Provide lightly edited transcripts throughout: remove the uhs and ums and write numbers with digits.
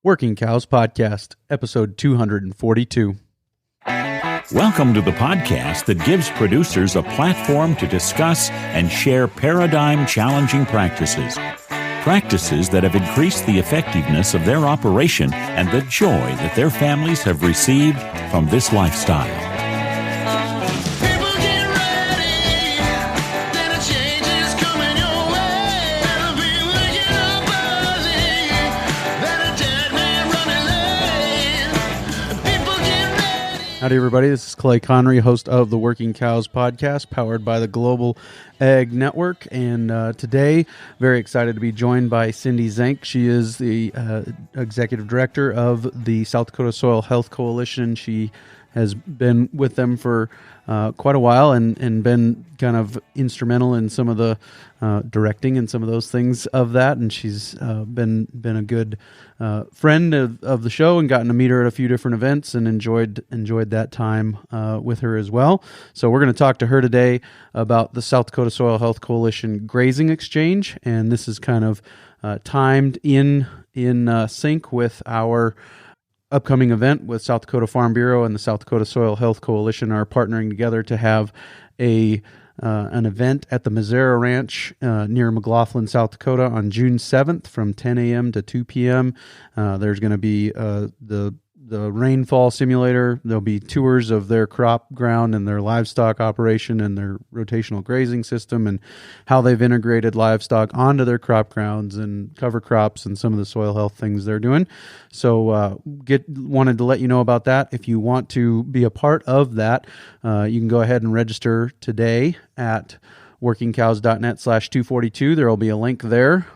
Working Cows Podcast, episode 242. Welcome to the podcast that gives producers a platform to discuss and share paradigm-challenging practices. Practices that have increased the effectiveness of their operation and the joy that their families have received from this lifestyle. Howdy, everybody. This is Clay Connery, host of the Working Cows Podcast, powered by the Global Ag Network. And today, very excited to be joined by Cindy Zenk. She is the executive director of the South Dakota Soil Health Coalition. She has been with them for quite a while and been kind of instrumental in some of the directing and some of those things of that. And she's been a good friend of the show and gotten to meet her at a few different events and enjoyed that time with her as well. So we're going to talk to her today about the South Dakota Soil Health Coalition Grazing Exchange. And this is kind of timed in sync with our upcoming event with South Dakota Farm Bureau and the South Dakota Soil Health Coalition are partnering together to have an event at the Mazzara Ranch near McLaughlin, South Dakota on June 7th from 10 a.m. to 2 p.m. There's going to be the rainfall simulator. There'll be tours of their crop ground and their livestock operation and their rotational grazing system and how they've integrated livestock onto their crop grounds and cover crops and some of the soil health things they're doing. So wanted to let you know about that. If you want to be a part of that, you can go ahead and register today at workingcows.net/242. There will be a link there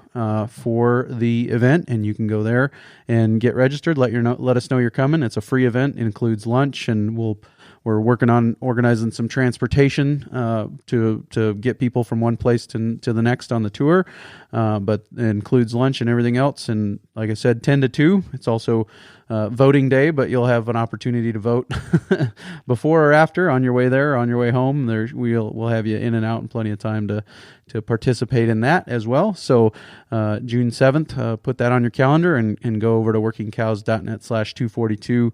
for the event, and you can go there and get registered. Let us know you're coming. It's a free event. It includes lunch, and we're working on organizing some transportation to get people from one place to the next on the tour. But it includes lunch and everything else. And like I said, 10 to 2. It's also voting day, but you'll have an opportunity to vote before or after on your way there, on your way home. We'll have you in and out and plenty of time to participate in that as well. So June 7th, put that on your calendar and go over to workingcows.net/242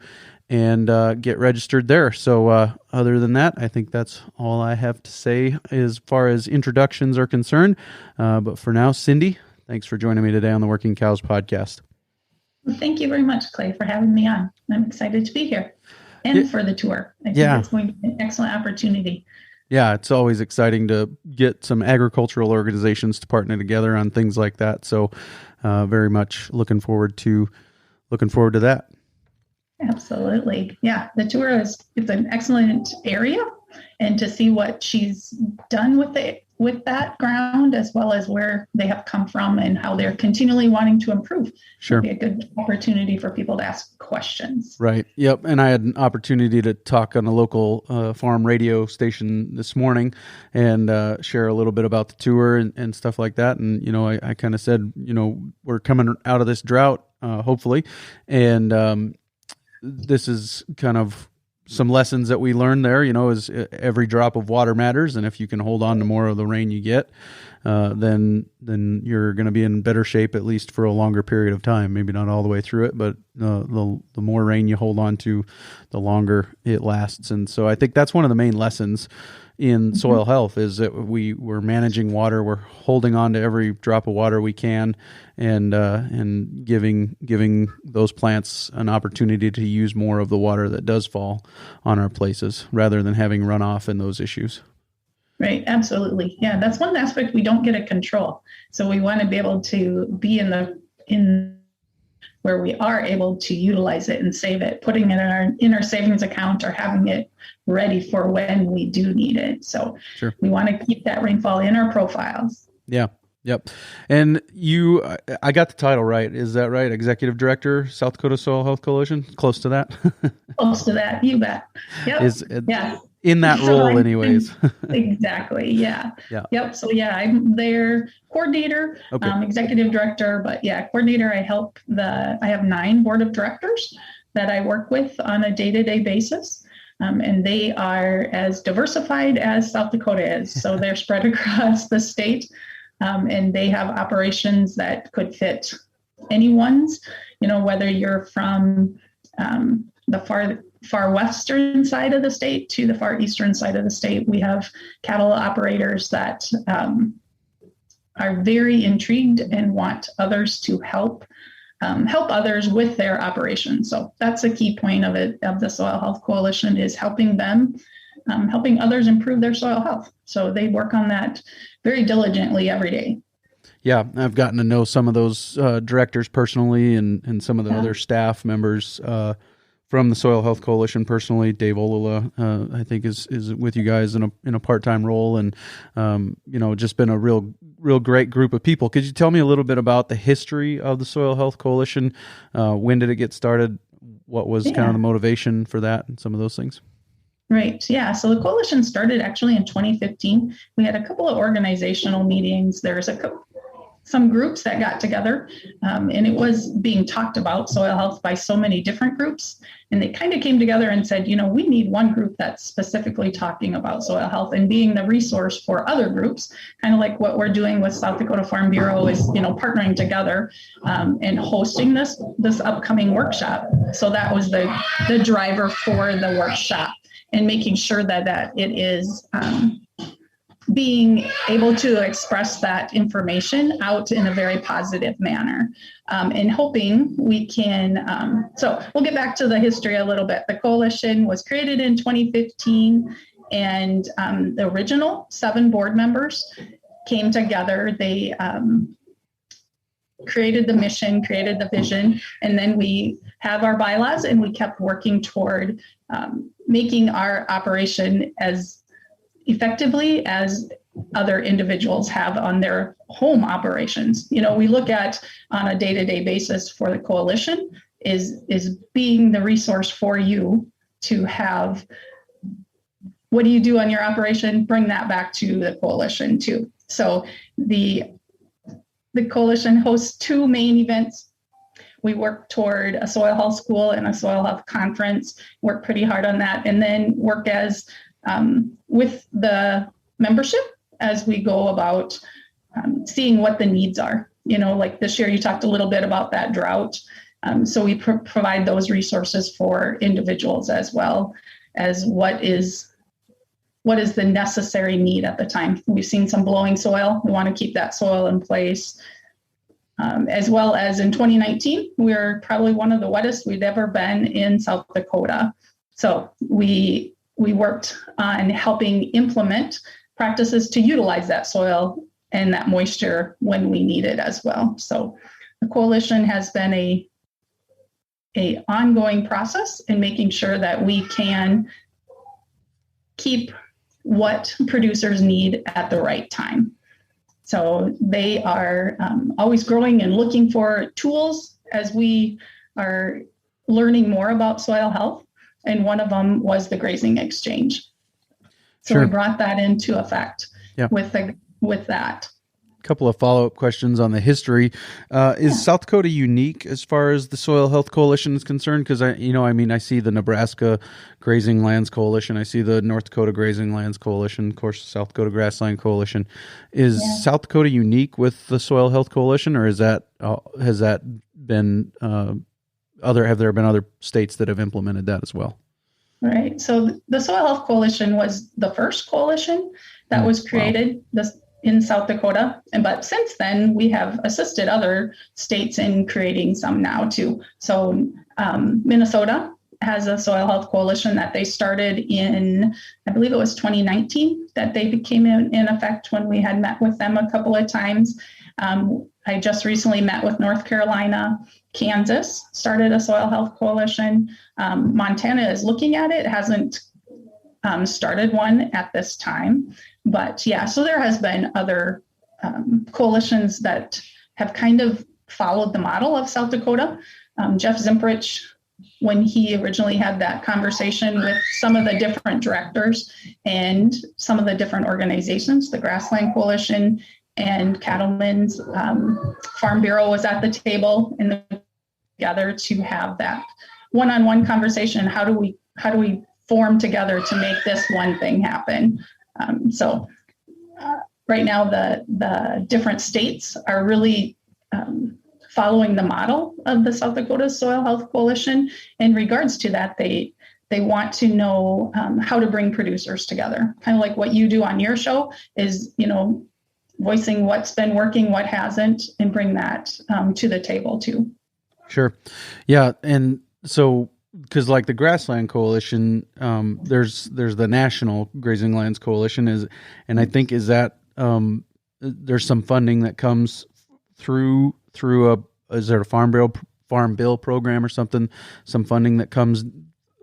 and get registered there. So other than that, I think that's all I have to say as far as introductions are concerned. But for now, Cindy, thanks for joining me today on the Working Cows Podcast. Well, thank you very much, Clay, for having me on. I'm excited to be here and for the tour. I think it's going to be an excellent opportunity. Yeah, it's always exciting to get some agricultural organizations to partner together on things like that. So very much looking forward to that. Absolutely. Yeah, the tour it's an excellent area, and to see what she's done with that ground, as well as where they have come from and how they're continually wanting to improve. Sure. It'll be a good opportunity for people to ask questions. Right. Yep. And I had an opportunity to talk on a local farm radio station this morning and share a little bit about the tour and stuff like that. And, I kind of said, we're coming out of this drought, hopefully. And this is kind of some lessons that we learned there, is every drop of water matters. And if you can hold on to more of the rain you get, then you're going to be in better shape, at least for a longer period of time. Maybe not all the way through it, but the more rain you hold on to, the longer it lasts. And so I think that's one of the main lessons in soil health is that we're managing water, we're holding on to every drop of water we can, and giving those plants an opportunity to use more of the water that does fall on our places, rather than having runoff and those issues. Right, absolutely. Yeah, that's one aspect we don't get to control. So we want to be able to be in where we are able to utilize it and save it, putting it in our savings account or having it ready for when we do need it. So sure. We want to keep that rainfall in our profiles. Yeah. Yep. And I got the title right. Is that right? Executive Director, South Dakota Soil Health Coalition? Close to that? Close to that. You bet. Yep. Yeah. In that role anyways. Exactly. Yeah. Yeah. Yep. So I'm their coordinator, okay. Executive director, but coordinator. I have 9 board of directors that I work with on a day-to-day basis. And they are as diversified as South Dakota is. So they're spread across the state, and they have operations that could fit anyone's, whether you're from the far western side of the state to the far eastern side of the state. We have cattle operators that are very intrigued and want others to help others with their operation. So that's a key point of the Soil Health Coalition, is helping them, helping others improve their soil health. So they work on that very diligently every day. Yeah, I've gotten to know some of those directors personally, and some of the other staff members from the Soil Health Coalition personally. Dave Olula, I think, is with you guys in a part-time role, and just been a real great group of people. Could you tell me a little bit about the history of the Soil Health Coalition? When did it get started? What was kind of the motivation for that, and some of those things? Right. Yeah. So the coalition started actually in 2015. We had a couple of organizational meetings. There's some groups that got together, and it was being talked about soil health by so many different groups. And they kind of came together and said, we need one group that's specifically talking about soil health and being the resource for other groups, kind of like what we're doing with South Dakota Farm Bureau is, partnering together and hosting this upcoming workshop. So that was the driver for the workshop, and making sure that it is being able to express that information out in a very positive manner, and hoping we can. So we'll get back to the history a little bit. The coalition was created in 2015, and the original 7 board members came together. They created the mission, created the vision, and then we have our bylaws, and we kept working toward making our operation as effectively as other individuals have on their home operations. We look at on a day-to-day basis for the coalition is being the resource for you to have. What do you do on your operation? Bring that back to the coalition too. So the coalition hosts 2 main events. We work toward a soil health school and a soil health conference, work pretty hard on that, and then work as with the membership as we go about seeing what the needs are. Like this year, you talked a little bit about that drought. So we provide those resources for individuals as well as what is the necessary need at the time. We've seen some blowing soil. We want to keep that soil in place. As well as in 2019, we're probably one of the wettest we've ever been in South Dakota. So we worked on helping implement practices to utilize that soil and that moisture when we need it as well. So the coalition has been a ongoing process in making sure that we can keep what producers need at the right time. So they are always growing and looking for tools as we are learning more about soil health. And one of them was the grazing exchange. So we brought that into effect with that. A couple of follow-up questions on the history. Is South Dakota unique as far as the Soil Health Coalition is concerned? Because I see the Nebraska Grazing Lands Coalition. I see the North Dakota Grazing Lands Coalition, of course, the South Dakota Grassland Coalition. Is South Dakota unique with the Soil Health Coalition, or has that been have there been other states that have implemented that as well? Right. So the Soil Health Coalition was the first coalition that was created in South Dakota. But since then, we have assisted other states in creating some now too. So Minnesota has a Soil Health Coalition that they started in, I believe it was 2019, that they became in effect when we had met with them a couple of times. I just recently met with North Carolina. Kansas started a Soil Health Coalition. Montana is looking at it, hasn't started one at this time. But so there has been other coalitions that have kind of followed the model of South Dakota. Jeff Zimprich, when he originally had that conversation with some of the different directors and some of the different organizations, the Grassland Coalition and Cattlemen's Farm Bureau was at the table and together to have that one-on-one conversation. How do we form together to make this one thing happen? Right now, the different states are really following the model of the South Dakota Soil Health Coalition. In regards to that, they want to know how to bring producers together, kind of like what you do on your show is, voicing what's been working, what hasn't, and bring that to the table too. Sure. Yeah. And so, because like the Grassland Coalition, there's the National Grazing Lands Coalition and I think is that there's some funding that comes through is there a farm bill program or something, some funding that comes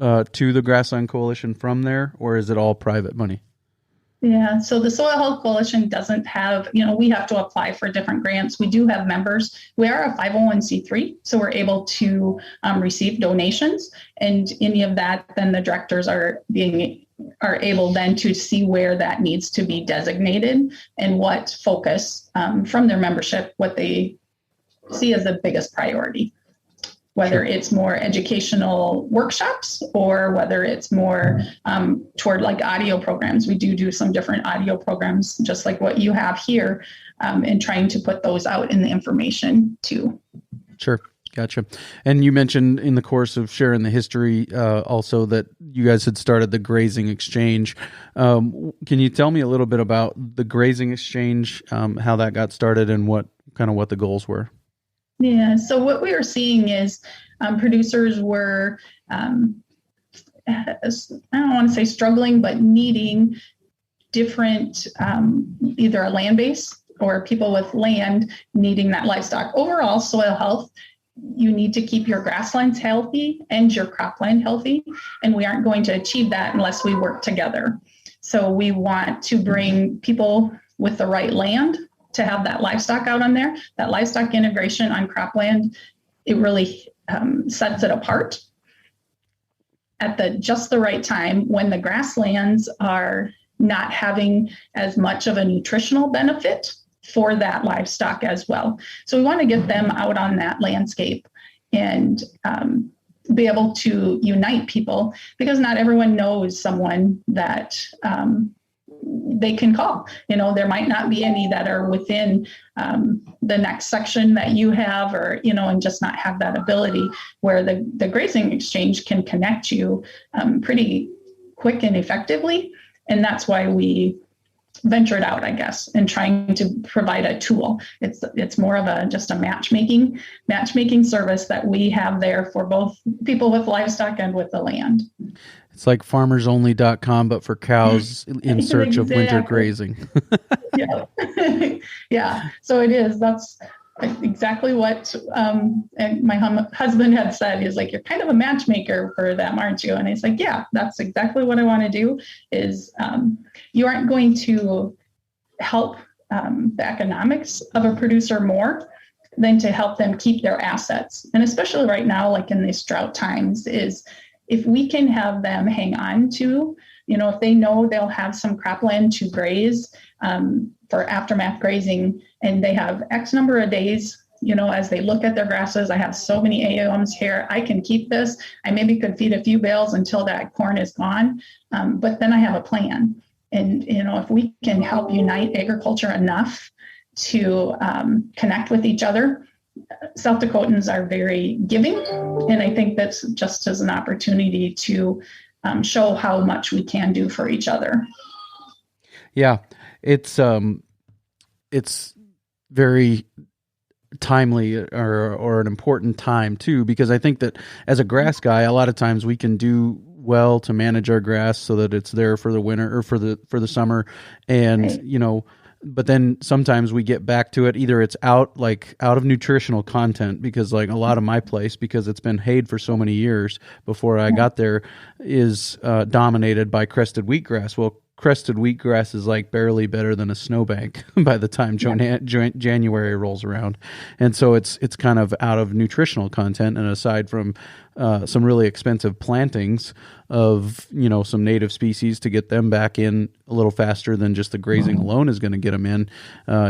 to the Grassland Coalition from there, or is it all private money? Yeah, so the Soil Health Coalition doesn't have, we have to apply for different grants. We do have members. We are a 501c3, so we're able to receive donations, and any of that, then the directors are able then to see where that needs to be designated and what focus from their membership, what they see as the biggest priority. Whether it's more educational workshops or whether it's more toward like audio programs. We do some different audio programs, just like what you have here, and trying to put those out in the information too. Sure. Gotcha. And you mentioned in the course of sharing the history also that you guys had started the Grazing Exchange. Can you tell me a little bit about the Grazing Exchange, how that got started and what the goals were? Yeah, so what we were seeing is producers were, I don't want to say struggling, but needing different, either a land base or people with land needing that livestock. Overall, soil health, you need to keep your grasslands healthy and your cropland healthy, and we aren't going to achieve that unless we work together. So we want to bring people with the right land to have that livestock out on there. That livestock integration on cropland, it really sets it apart at just the right time when the grasslands are not having as much of a nutritional benefit for that livestock as well. So we want to get them out on that landscape and be able to unite people, because not everyone knows someone that they can call. There might not be any that are within the next section that you have, or, and just not have that ability, where the Grazing Exchange can connect you pretty quick and effectively. And that's why we ventured out, I guess, and trying to provide a tool. It's more of just a matchmaking service that we have there for both people with livestock and with the land. It's like farmersonly.com, but for cows in search of winter grazing. Yeah. Yeah. So it is. That's exactly what and my husband had said. He's like, you're kind of a matchmaker for them, aren't you? And he's like, yeah, that's exactly what I want to do. Is you aren't going to help the economics of a producer more than to help them keep their assets. And especially right now, like in these drought times, is if we can have them hang on to, if they know they'll have some cropland to graze for aftermath grazing, and they have X number of days, as they look at their grasses, I have so many AOMs here, I can keep this. I maybe could feed a few bales until that corn is gone, but then I have a plan. And, if we can help unite agriculture enough to connect with each other, South Dakotans are very giving, and I think that's just as an opportunity to show how much we can do for each other. Yeah, it's very timely or an important time too, because I think that as a grass guy, a lot of times we can do well to manage our grass so that it's there for the winter or for the summer, and right. But then sometimes we get back to it. Either it's out of nutritional content, because like a lot of my place, because it's been hayed for so many years before I got there, is dominated by crested wheatgrass. Well, crested wheatgrass is like barely better than a snowbank by the time January rolls around. And so it's kind of out of nutritional content. And aside from some really expensive plantings of, some native species to get them back in a little faster than just the grazing alone is going to get them in,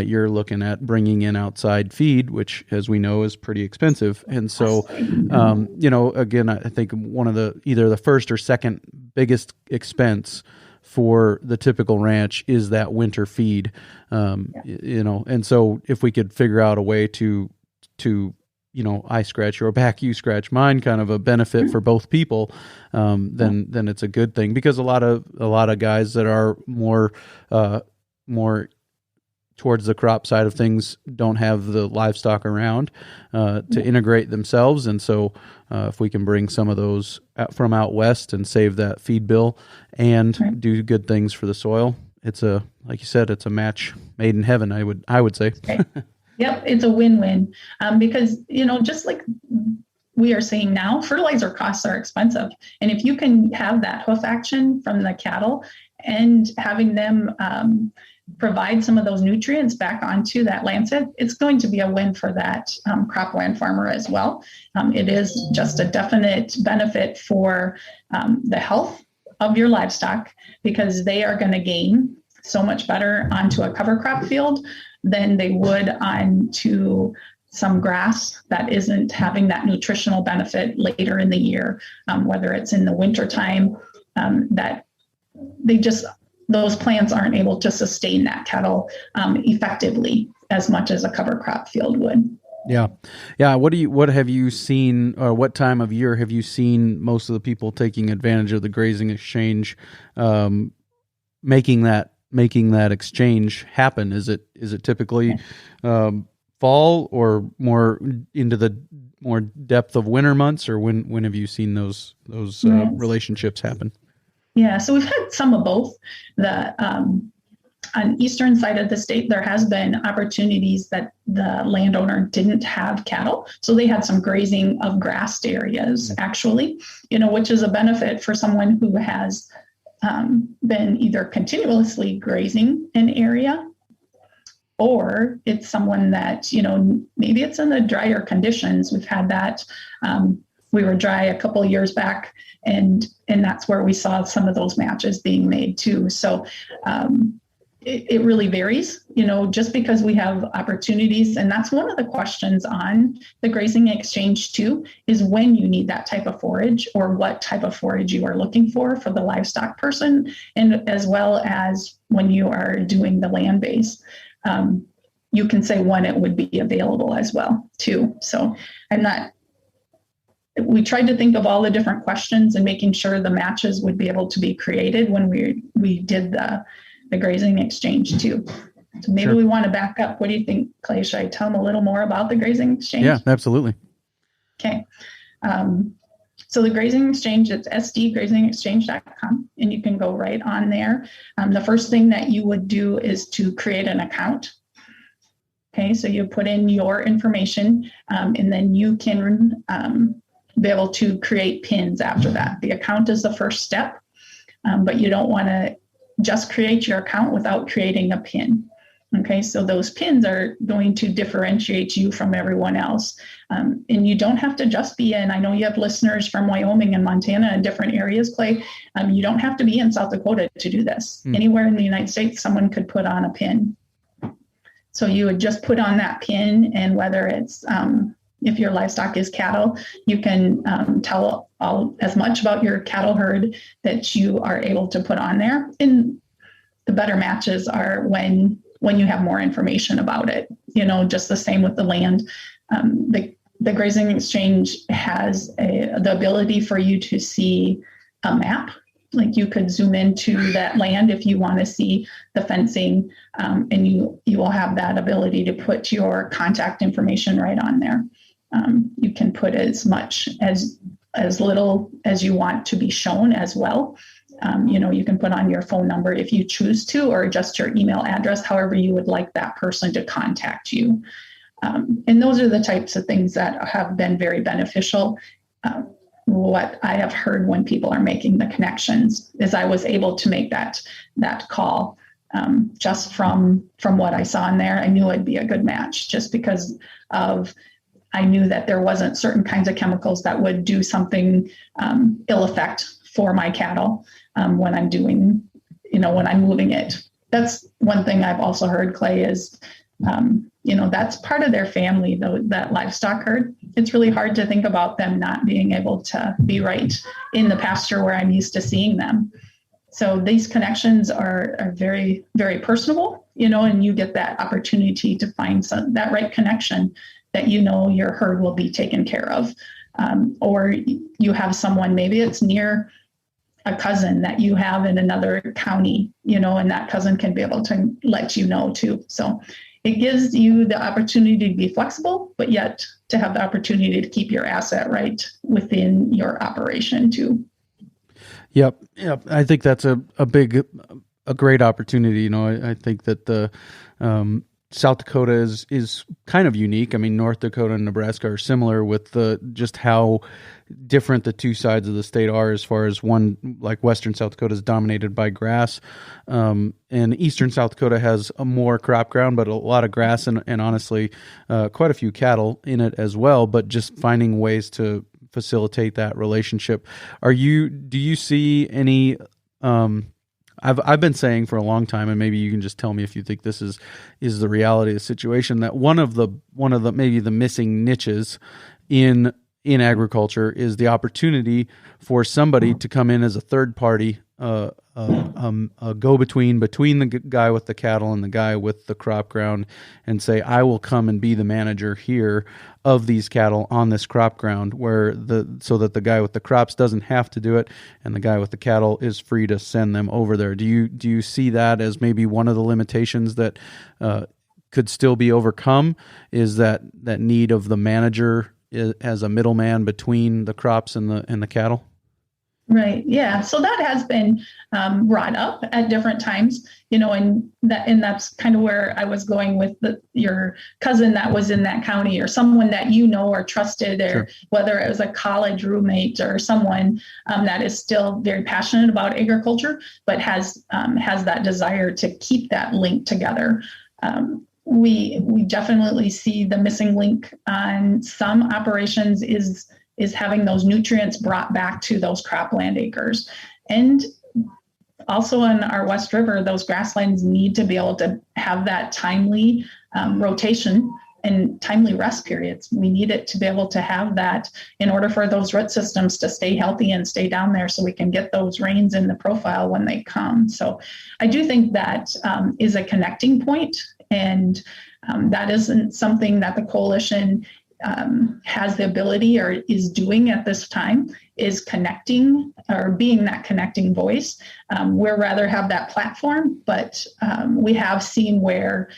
you're looking at bringing in outside feed, which, as we know, is pretty expensive. And so, again, I think one of either the first or second biggest expense for the typical ranch is that winter feed, and so if we could figure out a way to I scratch your back, you scratch mine, kind of a benefit for both people, then it's a good thing, because a lot of guys that are more towards the crop side of things don't have the livestock around to integrate themselves. And so if we can bring some of those from out west and save that feed bill and do good things for the soil, it's like you said, it's a match made in heaven, I would say. Right. Yep, it's a win-win, because, just like we are seeing now, fertilizer costs are expensive. And if you can have that hoof action from the cattle and having them provide some of those nutrients back onto that landset, it's going to be a win for that cropland farmer as well. It is just a definite benefit for the health of your livestock, because they are going to gain so much better onto a cover crop field than they would onto some grass that isn't having that nutritional benefit later in the year, whether it's in the winter time, that those plants aren't able to sustain that cattle effectively as much as a cover crop field would. Yeah. What have you seen, or what time of year have you seen most of the people taking advantage of the grazing exchange, making that exchange happen? Is it typically fall, or more into the more depth of winter months, or when have you seen those relationships happen? Yeah, so we've had some of both. On eastern side of the state, there has been opportunities that the landowner didn't have cattle, so they had some grazing of grassed areas, actually, which is a benefit for someone who has been either continuously grazing an area, or it's someone that, maybe it's in the drier conditions. We've had that. We were dry a couple of years back, and that's where we saw some of those matches being made too. So it really varies, just because we have opportunities. And that's one of the questions on the grazing exchange too, is when you need that type of forage, or what type of forage you are looking for the livestock person, and as well as when you are doing the land base. You can say when it would be available as well too. So we tried to think of all the different questions and making sure the matches would be able to be created when we did the grazing exchange too. So maybe we want to back up. What do you think, Clay? Should I tell them a little more about the grazing exchange? Yeah, absolutely. Okay. So the grazing exchange, it's sdgrazingexchange.com, and you can go right on there. The first thing that you would do is to create an account. Okay, so you put in your information, and then you can be able to create pins after that. The account is the first step, but you don't want to just create your account without creating a pin. Okay, so those pins are going to differentiate you from everyone else. And you don't have to just be in, I know you have listeners from Wyoming and Montana and different areas, Clay. You don't have to be in South Dakota to do this. Anywhere in the United States, someone could put on a pin. So you would just put on that pin, and whether it's, if your livestock is cattle, you can tell as much about your cattle herd that you are able to put on there. And the better matches are when you have more information about it, just the same with the land. The grazing exchange has the ability for you to see a map. Like you could zoom into that land if you want to see the fencing, and you will have that ability to put your contact information right on there. You can put as much as little as you want to be shown as well. You can put on your phone number if you choose to, or just your email address, however you would like that person to contact you. And those are the types of things that have been very beneficial. What I have heard when people are making the connections is I was able to make that call just from what I saw in there. I knew it'd be a good match just because I knew that there wasn't certain kinds of chemicals that would do something ill effect for my cattle when I'm doing, when I'm moving it. That's one thing I've also heard, Clay, is, that's part of their family, though, that livestock herd. It's really hard to think about them not being able to be right in the pasture where I'm used to seeing them. So these connections are very, very personable, and you get that opportunity to find that right connection that your herd will be taken care of. Or you have someone, maybe it's near a cousin that you have in another county, and that cousin can be able to let you know too. So it gives you the opportunity to be flexible, but yet to have the opportunity to keep your asset right within your operation too. Yep. I think that's a great opportunity. I think that the South Dakota is kind of unique. I mean, North Dakota and Nebraska are similar with just how different the two sides of the state are, as far as one, like Western South Dakota is dominated by grass, and Eastern South Dakota has a more crop ground, but a lot of grass and honestly, quite a few cattle in it as well, but just finding ways to facilitate that relationship. Do you see any, I've been saying for a long time, and maybe you can just tell me if you think this is the reality of the situation, that one of the maybe the missing niches in agriculture is the opportunity for somebody to come in as a third party, a go-between between the guy with the cattle and the guy with the crop ground, and say, I will come and be the manager here of these cattle on this crop ground, so that the guy with the crops doesn't have to do it, and the guy with the cattle is free to send them over there. Do you see that as maybe one of the limitations that could still be overcome? Is that need of the manager as a middleman between the crops and the cattle? Right. Yeah. So that has been brought up at different times, and that's kind of where I was going with your cousin that was in that county, or someone that or trusted, or sure, whether it was a college roommate or someone that is still very passionate about agriculture, but has that desire to keep that link together. We definitely see the missing link on some operations is having those nutrients brought back to those cropland acres. And also on our West River, those grasslands need to be able to have that timely rotation and timely rest periods. We need it to be able to have that in order for those root systems to stay healthy and stay down there, so we can get those rains in the profile when they come. So I do think that is a connecting point, and that isn't something that the coalition has the ability or is doing at this time, is connecting or being that connecting voice. We'd rather have that platform, but we have seen where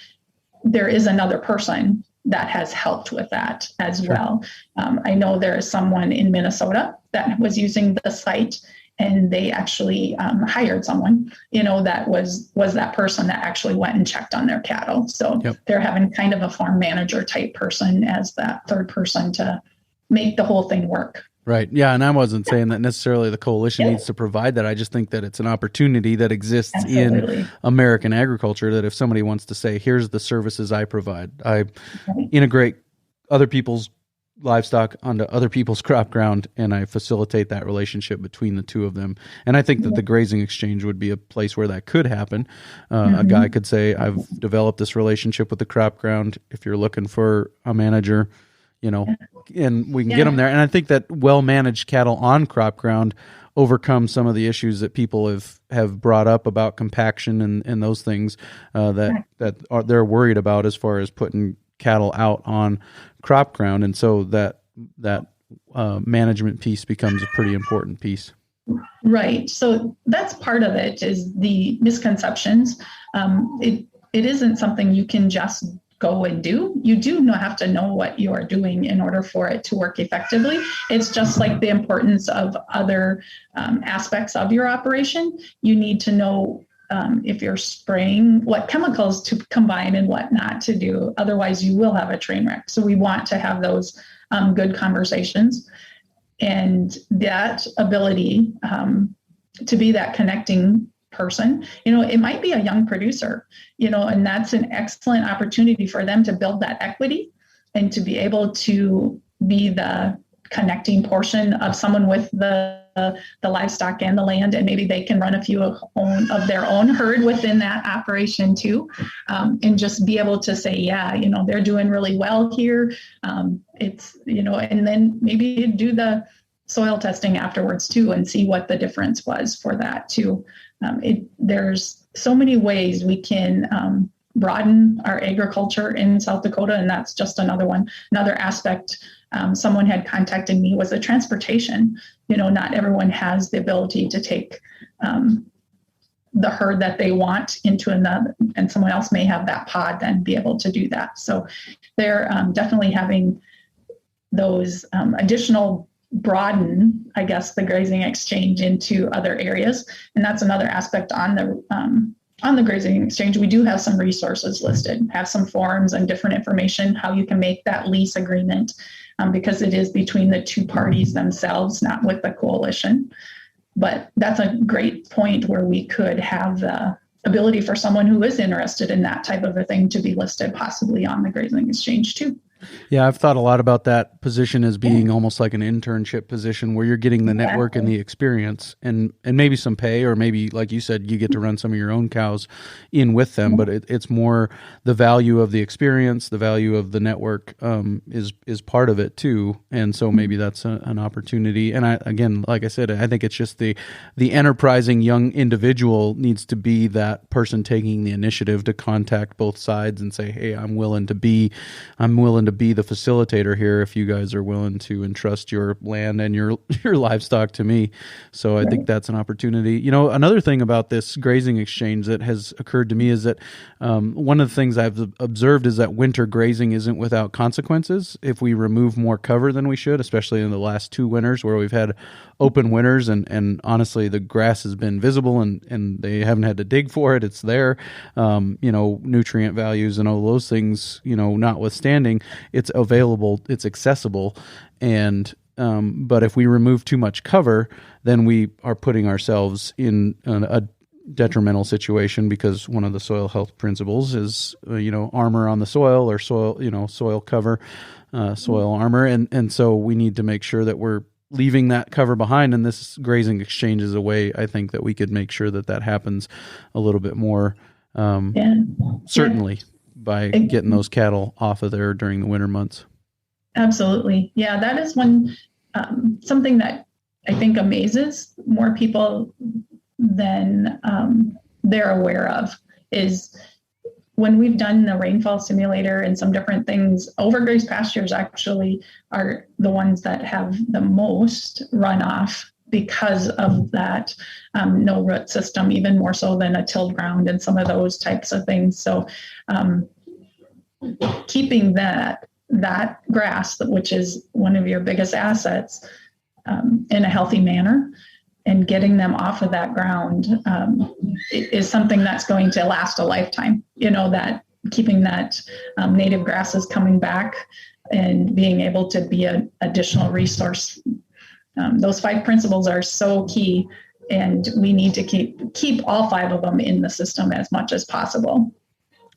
there is another person that has helped with that as Sure. well. I know there is someone in Minnesota that was using the site, and they actually hired someone, that was that person that actually went and checked on their cattle. So Yep. They're having kind of a farm manager type person as that third person to make the whole thing work. Right. Yeah. And I wasn't saying that necessarily the coalition Yeah. needs to provide that. I just think that it's an opportunity that exists Absolutely. in American agriculture, that if somebody wants to say, here's the services I provide, I integrate other people's livestock onto other people's crop ground, and I facilitate that relationship between the two of them. And I think that the grazing exchange would be a place where that could happen. A guy could say, I've developed this relationship with the crop ground. If you're looking for a manager, and we can get them there. And I think that well-managed cattle on crop ground overcome some of the issues that people have brought up about compaction and those things that they're worried about as far as putting cattle out on crop ground. And so that management piece becomes a pretty important piece. Right. So that's part of it, is the misconceptions. It isn't something you can just go and do. You do have to know what you are doing in order for it to work effectively. It's just like the importance of other aspects of your operation. You need to know if you're spraying, what chemicals to combine and what not to do. Otherwise, you will have a train wreck. So we want to have those good conversations, and that ability to be that connecting person. It might be a young producer, and that's an excellent opportunity for them to build that equity and to be able to be the connecting portion of someone with the livestock and the land, and maybe they can run a few of their own herd within that operation too, and just be able to say, they're doing really well here. It's, and then maybe do the soil testing afterwards too, and see what the difference was for that too. There's so many ways we can broaden our agriculture in South Dakota. And that's just another one. Another aspect someone had contacted me was the transportation. Not everyone has the ability to take the herd that they want into another, and someone else may have that pod then be able to do that. So they're definitely having those additional broaden, I guess, the grazing exchange into other areas. And that's another aspect on the grazing exchange. We do have some resources listed, have some forms and different information, how you can make that lease agreement, because it is between the two parties themselves, not with the coalition. But that's a great point where we could have the ability for someone who is interested in that type of a thing to be listed possibly on the grazing exchange too. Yeah, I've thought a lot about that position as being almost like an internship position where you're getting the network and the experience and maybe some pay, or maybe, like you said, you get to run some of your own cows in with them. But it's more the value of the experience, the value of the network is part of it too. And so maybe that's an opportunity. And again, like I said, I think it's just the enterprising young individual needs to be that person taking the initiative to contact both sides and say, hey, I'm willing to be the facilitator here if you guys are willing to entrust your land and your livestock to me. So I think that's an opportunity. Another thing about this grazing exchange that has occurred to me is that one of the things I've observed is that winter grazing isn't without consequences. If we remove more cover than we should, especially in the last 2 winters where we've had open winters and honestly the grass has been visible and they haven't had to dig for it. It's there, nutrient values and all those things, notwithstanding, it's available, it's accessible. And, but if we remove too much cover, then we are putting ourselves in a detrimental situation, because one of the soil health principles is, armor on the soil, or soil cover, soil armor. And so we need to make sure that we're leaving that cover behind. And this grazing exchange is a way, I think, that we could make sure that happens a little bit more, certainly by getting those cattle off of there during the winter months. Absolutely. Yeah, that is one, something that I think amazes more people than they're aware of, is when we've done the rainfall simulator and some different things, overgrazed pastures actually are the ones that have the most runoff because of that no root system, even more so than a tilled ground and some of those types of things. So keeping that grass, which is one of your biggest assets, in a healthy manner, and getting them off of that ground is something that's going to last a lifetime. That keeping that native grasses coming back and being able to be an additional resource. Those 5 principles are so key, and we need to keep all 5 of them in the system as much as possible.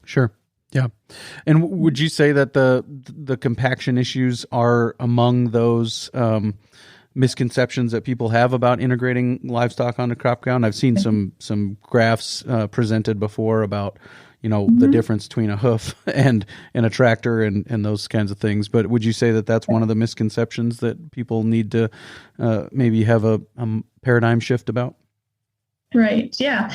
Sure. Yeah. And would you say that the compaction issues are among those misconceptions that people have about integrating livestock onto crop ground? I've seen some graphs presented before about, the difference between a hoof and a tractor and those kinds of things. But would you say that that's one of the misconceptions that people need to maybe have a paradigm shift about? Right. Yeah.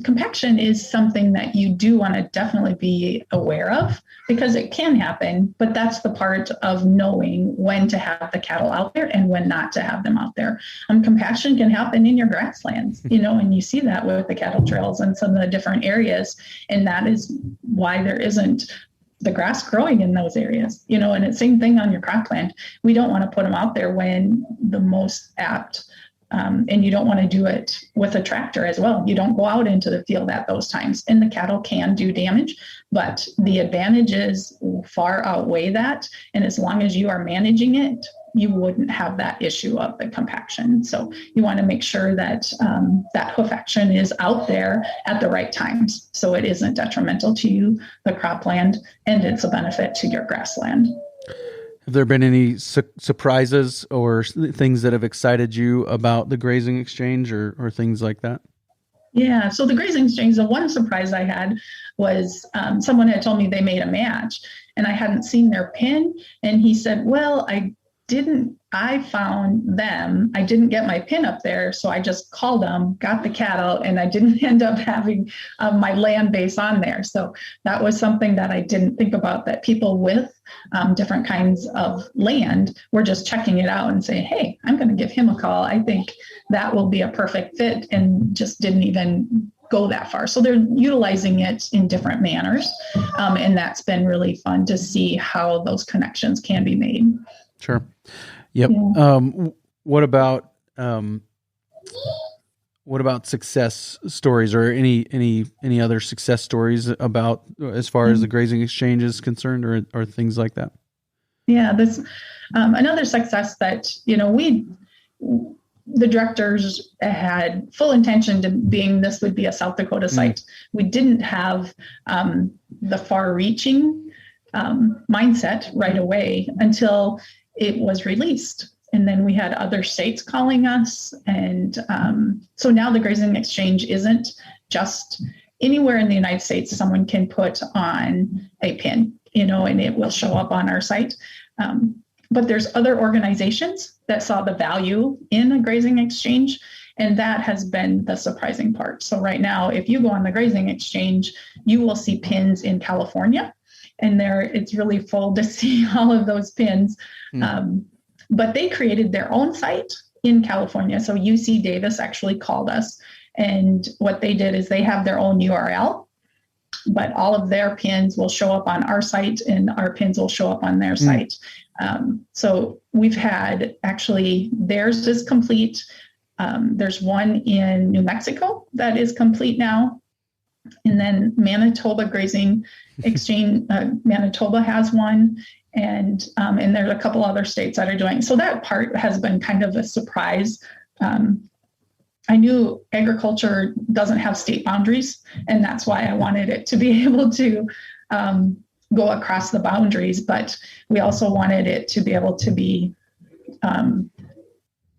Compaction is something that you do want to definitely be aware of, because it can happen, but that's the part of knowing when to have the cattle out there and when not to have them out there. Compaction can happen in your grasslands, and you see that with the cattle trails and some of the different areas. And that is why there isn't the grass growing in those areas, and it's same thing on your cropland. We don't want to put them out there when the most apt, and you don't want to do it with a tractor as well. You don't go out into the field at those times, and the cattle can do damage, but the advantages far outweigh that. And as long as you are managing it, you wouldn't have that issue of the compaction. So you want to make sure that that hoof action is out there at the right times, so it isn't detrimental to you, the cropland, and it's a benefit to your grassland. Have there been any surprises or things that have excited you about the grazing exchange or things like that? Yeah, so the grazing exchange, the one surprise I had was someone had told me they made a match and I hadn't seen their pin. And he said, well, I I found them. I didn't get my pin up there, so I just called them, got the cat out, and I didn't end up having my land base on there. So that was something that I didn't think about, that people with different kinds of land were just checking it out and saying, hey, I'm going to give him a call. I think that will be a perfect fit, and just didn't even go that far. So they're utilizing it in different manners. And that's been really fun to see how those connections can be made. Sure. Yep. Yeah. What about success stories, or any other success stories about, as far as the grazing exchange is concerned, or things like that? Yeah, this another success that, the directors had full intention to being, this would be a South Dakota site. We didn't have the far-reaching mindset right away until it was released. And then we had other states calling us. And so now the grazing exchange isn't just anywhere in the United States someone can put on a pin, and it will show up on our site. But there's other organizations that saw the value in a grazing exchange. And that has been the surprising part. So right now, if you go on the grazing exchange, you will see pins in California. And it's really full to see all of those pins. But they created their own site in California. So UC Davis actually called us. And what they did is they have their own URL, but all of their pins will show up on our site, and our pins will show up on their site. So we've had, actually, theirs is complete. There's one in New Mexico that is complete now. And then Manitoba Grazing Exchange, Manitoba has one. And there's a couple other states that are doing. So that part has been kind of a surprise. I knew agriculture doesn't have state boundaries, and that's why I wanted it to be able to go across the boundaries. But we also wanted it to be able to be,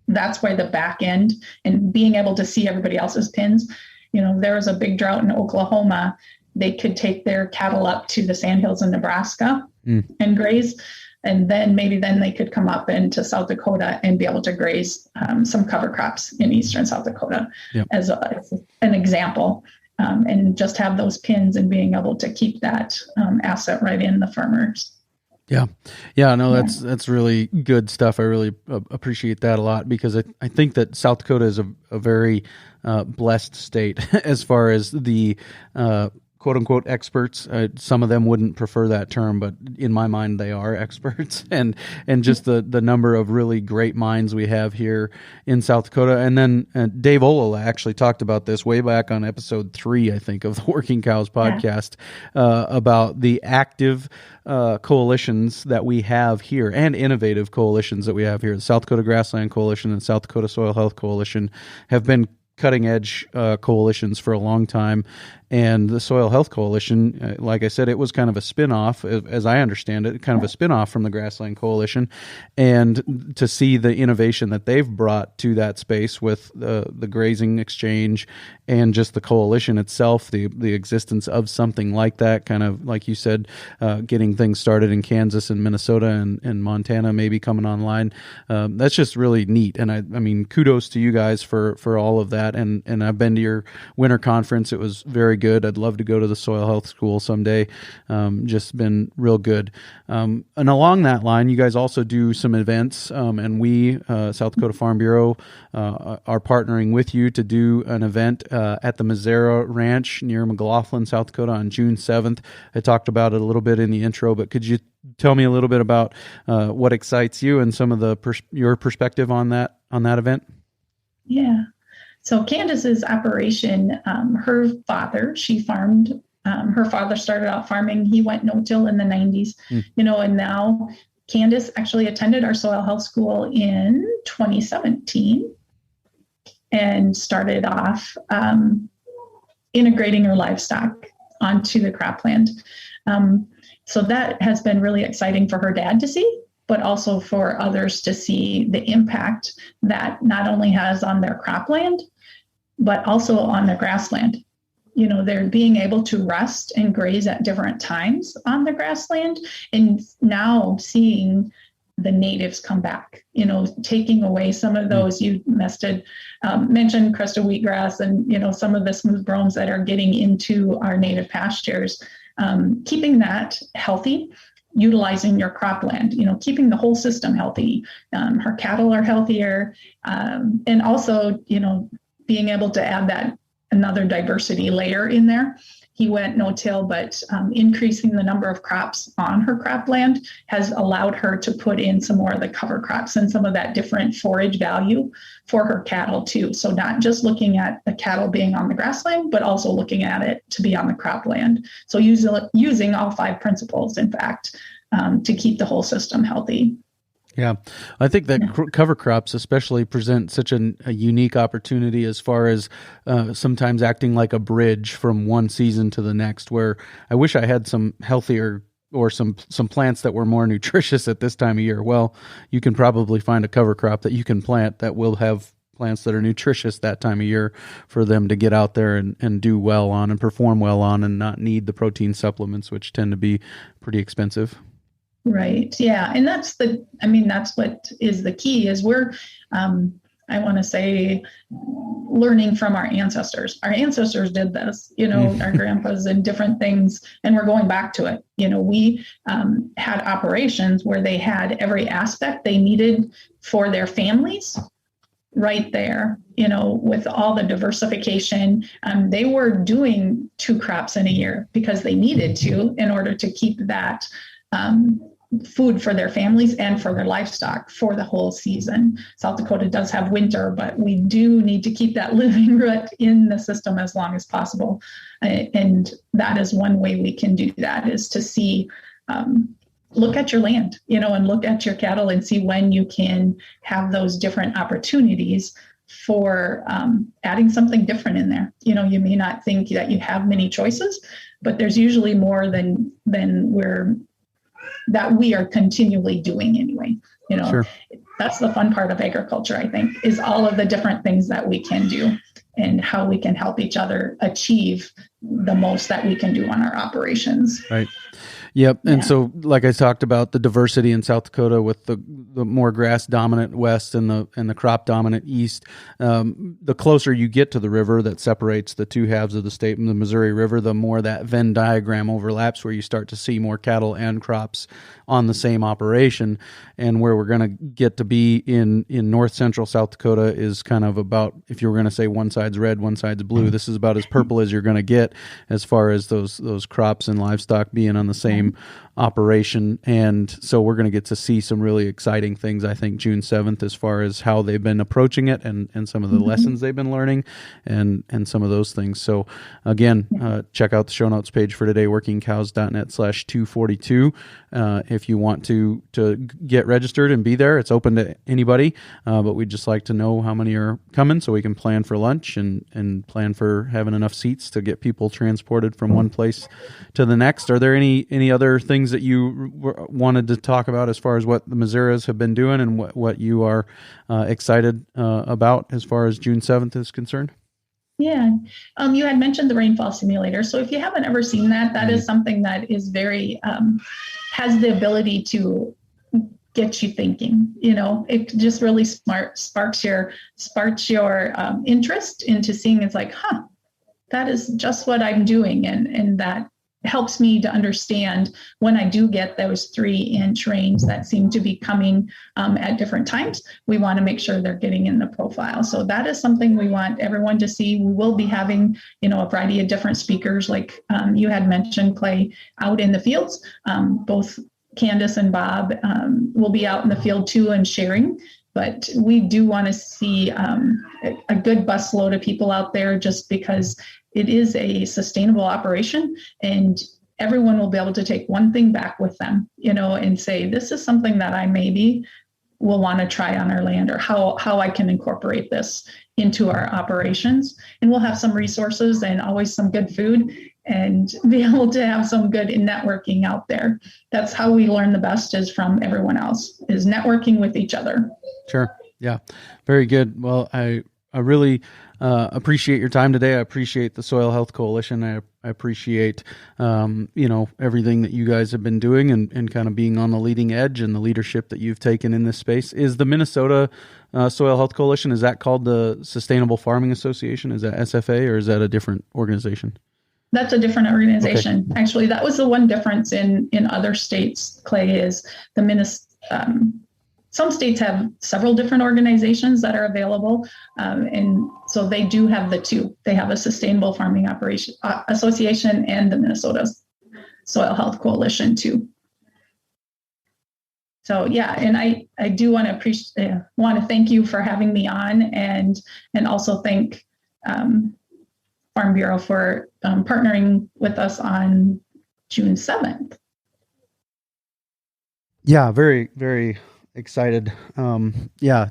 that's why the back end and being able to see everybody else's pins. There was a big drought in Oklahoma. They could take their cattle up to the sandhills in Nebraska and graze. And then they could come up into South Dakota and be able to graze some cover crops in eastern South Dakota, as an example, and just have those pins and being able to keep that asset right in the farmers. That's really good stuff. I really appreciate that a lot, because I think that South Dakota is a very blessed state as far as the quote unquote experts. Some of them wouldn't prefer that term, but in my mind, they are experts, and just the number of really great minds we have here in South Dakota. And then Dave Ola actually talked about this way back on episode 3, I think, of the Working Cows podcast, about the active coalitions that we have here, and innovative coalitions that we have here. The South Dakota Grassland Coalition and South Dakota Soil Health Coalition have been cutting edge coalitions for a long time. And the Soil Health Coalition, like I said, it was kind of a spinoff, as I understand it, kind of a spinoff from the Grassland Coalition. And to see the innovation that they've brought to that space with the grazing exchange and just the coalition itself, the existence of something like that, kind of like you said, getting things started in Kansas and Minnesota and Montana maybe coming online. That's just really neat. And I mean, kudos to you guys for all of that. And I've been to your winter conference. It was very good. I'd love to go to the Soil Health School someday. Just been real good. And along that line, you guys also do some events, and we, South Dakota Farm Bureau, are partnering with you to do an event at the Mazzara Ranch near McLaughlin, South Dakota on June 7th. I talked about it a little bit in the intro, but could you tell me a little bit about what excites you and some of your perspective on that event? Yeah. So Candace's operation, her father, she farmed. Her father started out farming. He went no-till in the 90s, and now Candace actually attended our soil health school in 2017 and started off integrating her livestock onto the cropland. So that has been really exciting for her dad to see, but also for others to see the impact that not only has on their cropland, but also on the grassland. They're being able to rest and graze at different times on the grassland, and now seeing the natives come back, taking away some of those. You mentioned crested wheatgrass and, some of the smooth brooms that are getting into our native pastures, keeping that healthy, utilizing your cropland, keeping the whole system healthy. Her cattle are healthier. And also, being able to add that another diversity layer in there. He went no-till, but increasing the number of crops on her cropland has allowed her to put in some more of the cover crops and some of that different forage value for her cattle too. So not just looking at the cattle being on the grassland, but also looking at it to be on the cropland. So using all 5 principles, in fact, to keep the whole system healthy. Yeah, I think that cover crops especially present such a unique opportunity as far as sometimes acting like a bridge from one season to the next, where I wish I had some healthier or some plants that were more nutritious at this time of year. Well, you can probably find a cover crop that you can plant that will have plants that are nutritious that time of year for them to get out there and do well on and perform well on and not need the protein supplements, which tend to be pretty expensive. Right. Yeah. And that's what is the key is we're, I want to say, learning from our ancestors. Our ancestors did this, our grandpas and different things, and we're going back to it. We had operations where they had every aspect they needed for their families right there, with all the diversification. They were doing 2 crops in a year because they needed to in order to keep that food for their families and for their livestock for the whole season. South Dakota does have winter, but we do need to keep that living root in the system as long as possible. And that is one way we can do that, is to see, look at your land, and look at your cattle and see when you can have those different opportunities for adding something different in there. You may not think that you have many choices, but there's usually more than we are continually doing anyway. Sure. That's the fun part of agriculture, I think, is all of the different things that we can do and how we can help each other achieve the most that we can do on our operations. Right. Yep. And so, like I talked about, the diversity in South Dakota with the more grass dominant west and the crop dominant east, the closer you get to the river that separates the two halves of the state and the Missouri River, the more that Venn diagram overlaps, where you start to see more cattle and crops on the same operation. And where we're going to get to be in north central South Dakota is kind of about, if you were going to say one side's red, one side's blue, this is about as purple as you're going to get as far as those crops and livestock being on the same operation. And so we're going to get to see some really exciting things, I think, June 7th, as far as how they've been approaching it and some of the lessons they've been learning and some of those things. So again, check out the show notes page for today, workingcows.net/242. If you want to get registered and be there, it's open to anybody, but we'd just like to know how many are coming so we can plan for lunch and plan for having enough seats to get people transported from one place to the next. Are there any other things that you wanted to talk about as far as what the Missouri's have been doing and what you are excited about as far as June 7th is concerned? Yeah. You had mentioned the rainfall simulator. So if you haven't ever seen that is something that is very, has the ability to get you thinking. It just really sparks your interest into seeing. It's like, that is just what I'm doing. And that helps me to understand when I do get those 3-inch rains that seem to be coming at different times. We want to make sure they're getting in the profile. So that is something we want everyone to see. We will be having, a variety of different speakers, like you had mentioned, Clay, out in the fields. Both Candace and Bob will be out in the field too and sharing. But we do want to see a good busload of people out there, just because it is a sustainable operation, and everyone will be able to take one thing back with them, and say, this is something that I maybe will want to try on our land, or how I can incorporate this into our operations. And we'll have some resources and always some good food, and be able to have some good networking out there. That's how we learn the best, is from everyone else, is networking with each other. Sure. Yeah. Very good. Well, I I really appreciate your time today. I appreciate the Soil Health Coalition. I appreciate, everything that you guys have been doing and kind of being on the leading edge and the leadership that you've taken in this space. Is the Minnesota Soil Health Coalition, is that called the Sustainable Farming Association? Is that SFA, or is that a different organization? That's a different organization. Okay. Actually, that was the one difference in other states, Clay, is some states have several different organizations that are available. And so they do have the two. They have a Sustainable Farming Association and the Minnesota Soil Health Coalition too. So yeah, and I do want to thank you for having me on, and also thank Farm Bureau for partnering with us on June 7th. Yeah, very, very excited.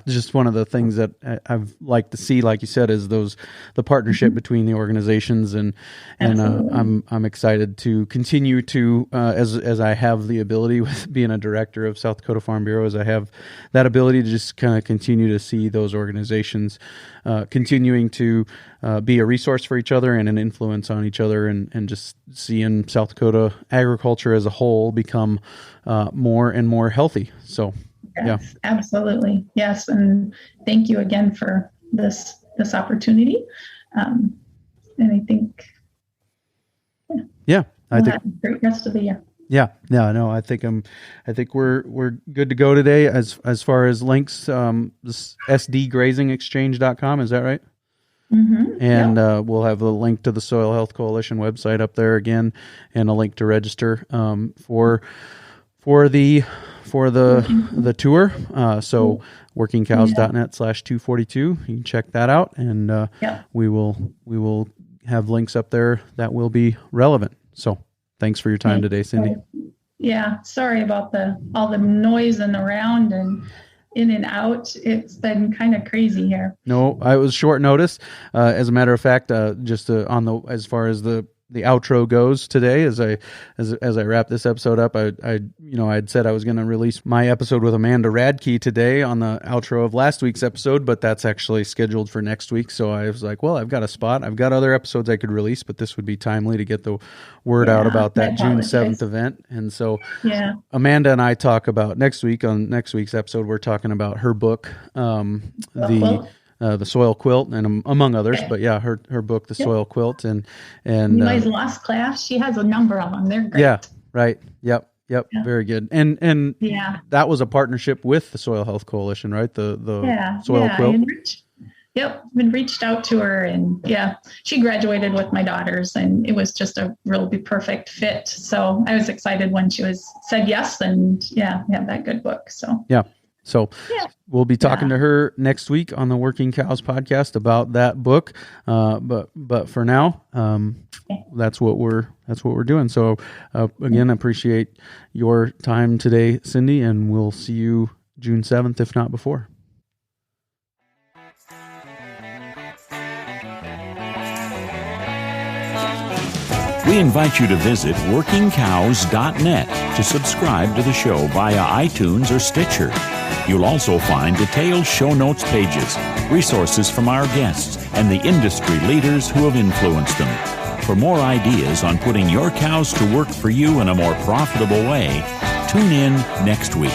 Just one of the things that I've liked to see, like you said, is the partnership between the organizations, and I'm excited to continue to as I have the ability with being a director of South Dakota Farm Bureau, as I have that ability to just kind of continue to see those organizations continuing to be a resource for each other and an influence on each other, and just seeing South Dakota agriculture as a whole become more and more healthy. So. Yes, Yeah, absolutely. Yes. And thank you again for this opportunity. And I think, I think have a great rest of the year. Yeah, no, I think we're good to go today as far as links. This sdgrazingexchange.com, is that right? Mm-hmm. And we'll have a link to the Soil Health Coalition website up there again, and a link to register for the tour. So workingcows.net/242. You can check that out, and we will have links up there that will be relevant. So thanks for your time today, Cindy. Yeah, sorry about all the noise and around and in and out. It's been kind of crazy here. No, I was short notice. As a matter of fact, just as far as the outro goes today, as I wrap this episode up, I had said I was going to release my episode with Amanda Radke today on the outro of last week's episode, but that's actually scheduled for next week. So I was like, well, I've got a spot. I've got other episodes I could release, but this would be timely to get the word out about that June 7th event. And so Amanda and I talk about next week. On next week's episode, we're talking about her book, the Soil Quilt, and among others, but yeah, her book, The Soil Quilt, and you guys lost class. She has a number of them. They're great. Yeah, right. Yep. Very good. And that was a partnership with the Soil Health Coalition, right? The Soil Quilt. Been reached out to her, and she graduated with my daughters, and it was just a really perfect fit. So I was excited when she said yes, and we have that good book. So So we'll be talking to her next week on the Working Cows podcast about that book. But for now, that's what we're doing. So again, I appreciate your time today, Cindy, and we'll see you June 7th, if not before. We invite you to visit workingcows.net to subscribe to the show via iTunes or Stitcher. You'll also find detailed show notes pages, resources from our guests, and the industry leaders who have influenced them. For more ideas on putting your cows to work for you in a more profitable way, tune in next week.